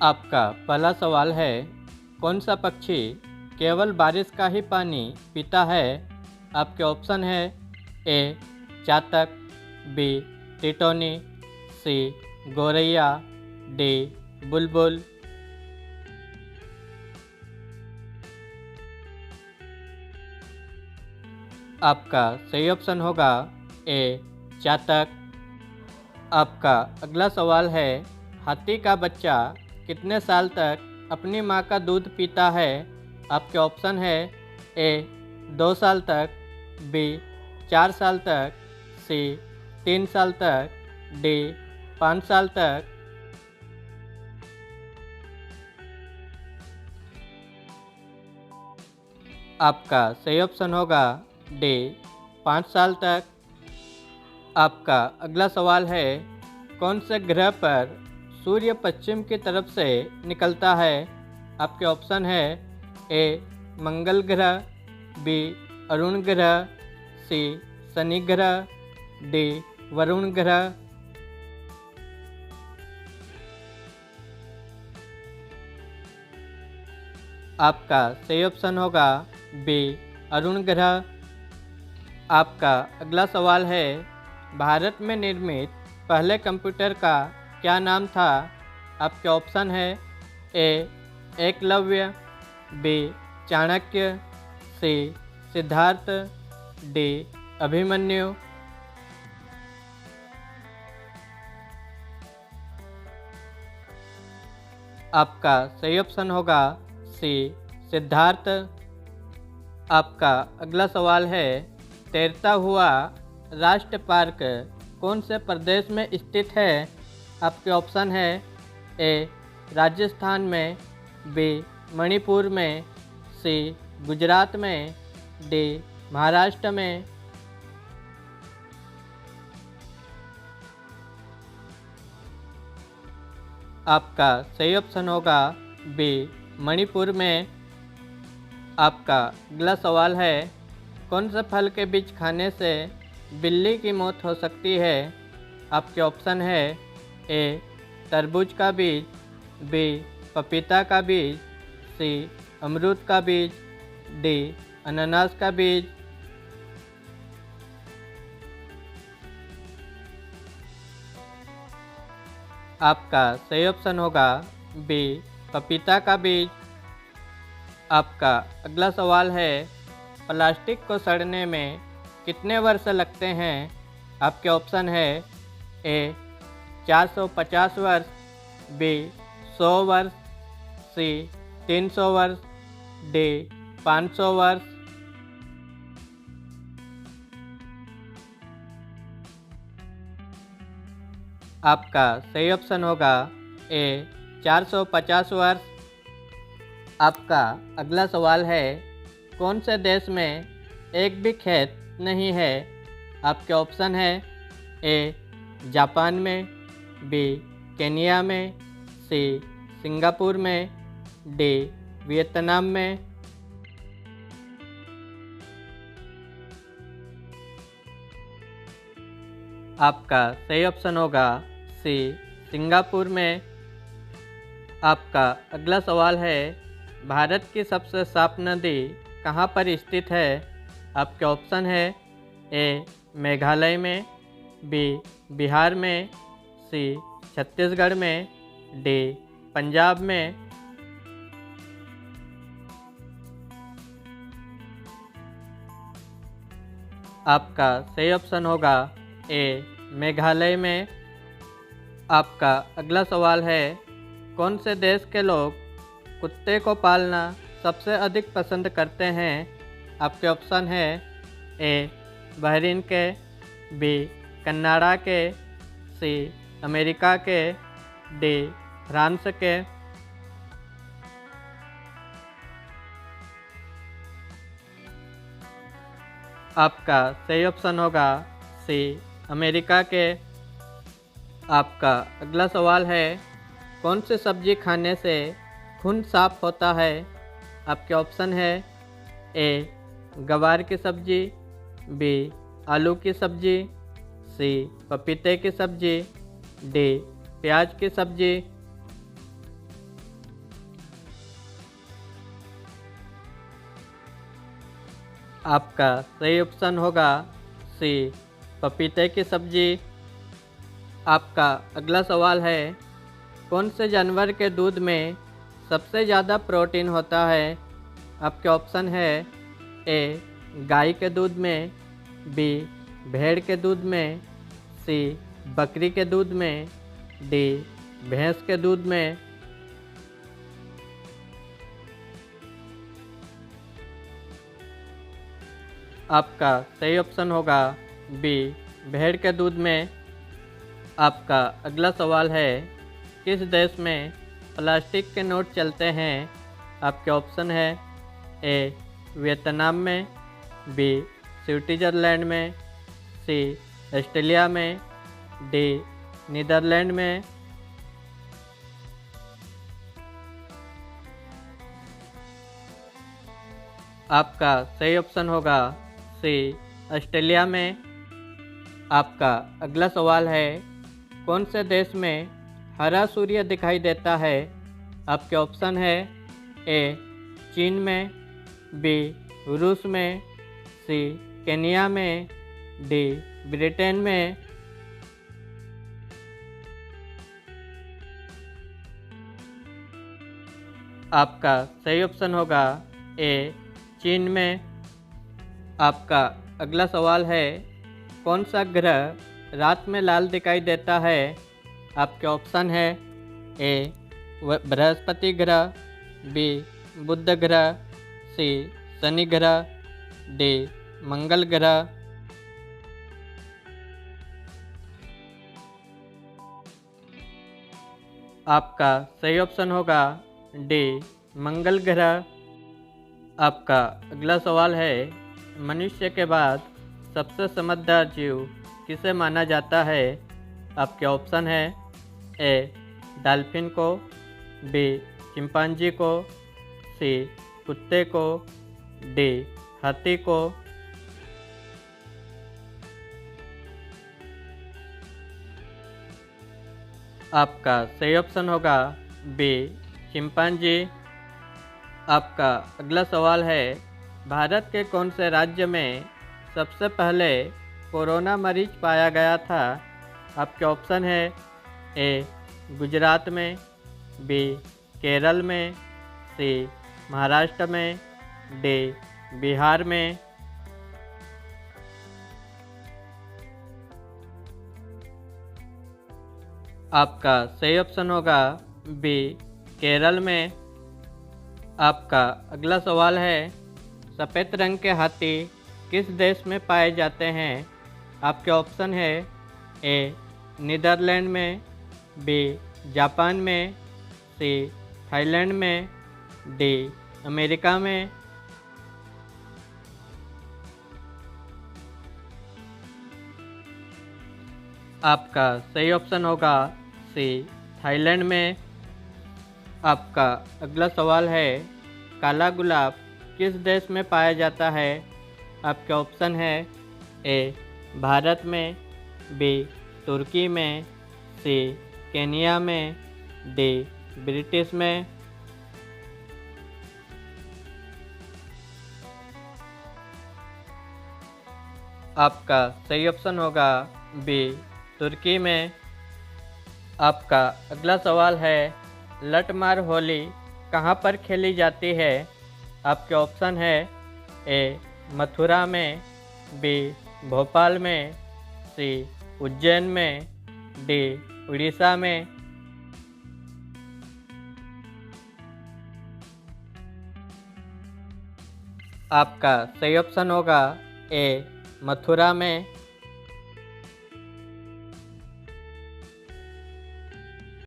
आपका पहला सवाल है, कौन सा पक्षी केवल बारिश का ही पानी पीता है? आपके ऑप्शन है ए चातक, बी टिटौनी, सी गौरैया, डी बुलबुल। आपका सही ऑप्शन होगा ए चातक। आपका अगला सवाल है, हाथी का बच्चा कितने साल तक अपनी माँ का दूध पीता है? आपके ऑप्शन है ए 2 साल तक, बी 4 साल तक, सी 3 साल तक, डी 5 साल तक। आपका सही ऑप्शन होगा डी 5 साल तक। आपका अगला सवाल है, कौन से ग्रह पर सूर्य पश्चिम की तरफ से निकलता है? आपके ऑप्शन है ए मंगल ग्रह, बी अरुण ग्रह, सी शनि ग्रह, डी वरुण ग्रह। आपका सही ऑप्शन होगा बी अरुण ग्रह। आपका अगला सवाल है, भारत में निर्मित पहले कंप्यूटर का क्या नाम था? आपके ऑप्शन है ए एकलव्य, बी चाणक्य, सी सिद्धार्थ, डी अभिमन्यु। आपका सही ऑप्शन होगा सी सिद्धार्थ। आपका अगला सवाल है, तैरता हुआ राष्ट्रीय पार्क कौन से प्रदेश में स्थित है? आपके ऑप्शन है ए राजस्थान में, बी मणिपुर में, सी गुजरात में, डी महाराष्ट्र में। आपका सही ऑप्शन होगा बी मणिपुर में। आपका अगला सवाल है, कौन से फल के बीज खाने से बिल्ली की मौत हो सकती है? आपके ऑप्शन है ए तरबूज का बीज, बी पपीता का बीज, सी अमरूद का बीज, डी अनानास का बीज। आपका सही ऑप्शन होगा बी पपीता का बीज। आपका अगला सवाल है, प्लास्टिक को सड़ने में कितने वर्ष लगते हैं? आपके ऑप्शन है ए 450 वर्ष, बी 100 वर्ष, सी 300 वर्ष, डी 500 वर्ष। आपका सही ऑप्शन होगा ए 450 वर्ष। आपका अगला सवाल है, कौन से देश में एक भी खेत नहीं है? आपके ऑप्शन है ए जापान में, बी केनिया में, सी सिंगापुर में, डी वियतनाम में। आपका सही ऑप्शन होगा सी सिंगापुर में। आपका अगला सवाल है, भारत की सबसे साफ नदी कहाँ पर स्थित है? आपके ऑप्शन है ए मेघालय में, बी बिहार में, सी छत्तीसगढ़ में, डी पंजाब में। आपका सही ऑप्शन होगा ए मेघालय में। आपका अगला सवाल है, कौन से देश के लोग कुत्ते को पालना सबसे अधिक पसंद करते हैं? आपके ऑप्शन है ए बहरीन के, बी कनाडा के, सी अमेरिका के, डी फ्रांस के। आपका सही ऑप्शन होगा सी अमेरिका के। आपका अगला सवाल है, कौन सी सब्जी खाने से खून साफ होता है? आपके ऑप्शन है ए गवार की सब्जी, बी आलू की सब्जी, सी पपीते की सब्जी, डी प्याज की सब्जी। आपका सही ऑप्शन होगा सी, पपीते की सब्जी। आपका अगला सवाल है, कौन से जानवर के दूध में सबसे ज़्यादा प्रोटीन होता है? आपके ऑप्शन है ए, गाय के दूध में, बी, भेड़ के दूध में, सी, बकरी के दूध में, डी, भैंस के दूध में। आपका सही ऑप्शन होगा बी, भेड़ के दूध में। आपका अगला सवाल है, किस देश में प्लास्टिक के नोट चलते हैं? आपके ऑप्शन है ए, वियतनाम में, बी, स्विट्ज़रलैंड में, सी, ऑस्ट्रेलिया में, डी, नीदरलैंड में। आपका सही ऑप्शन होगा सी, ऑस्ट्रेलिया में। आपका अगला सवाल है, कौन से देश में हरा सूर्य दिखाई देता है? आपके ऑप्शन है ए, चीन में, बी, रूस में, सी, केन्या में, डी, ब्रिटेन में। आपका सही ऑप्शन होगा ए, चीन में। आपका अगला सवाल है, कौन सा ग्रह रात में लाल दिखाई देता है? आपके ऑप्शन है ए, बृहस्पति ग्रह, बी, बुध ग्रह, सी, शनि ग्रह, डी, मंगल ग्रह। आपका सही ऑप्शन होगा डी, मंगल ग्रह। आपका अगला सवाल है, मनुष्य के बाद सबसे समझदार जीव किसे माना जाता है? आपके ऑप्शन है ए, डॉल्फिन को, बी, चिंपांजी को, सी, कुत्ते को, डी, हाथी को। आपका सही ऑप्शन होगा बी, चिंपांजी। आपका अगला सवाल है, भारत के कौन से राज्य में सबसे पहले कोरोना मरीज पाया गया था? आपके ऑप्शन है ए, गुजरात में, बी, केरल में, सी, महाराष्ट्र में, डी, बिहार में। आपका सही ऑप्शन होगा बी, केरल में। आपका अगला सवाल है, सफ़ेद रंग के हाथी किस देश में पाए जाते हैं? आपके ऑप्शन है ए, नीदरलैंड में, बी, जापान में, सी, थाईलैंड में, डी, अमेरिका में। आपका सही ऑप्शन होगा सी, थाईलैंड में। आपका अगला सवाल है, काला गुलाब किस देश में पाया जाता है? आपके ऑप्शन है ए, भारत में, बी, तुर्की में, सी, केन्या में, डी, ब्रिटिश में। आपका सही ऑप्शन होगा बी, तुर्की में। आपका अगला सवाल है, लठमार होली कहाँ पर खेली जाती है? आपके ऑप्शन है ए, मथुरा में, बी, भोपाल में, सी, उज्जैन में, डी, उड़ीसा में। आपका सही ऑप्शन होगा ए, मथुरा में।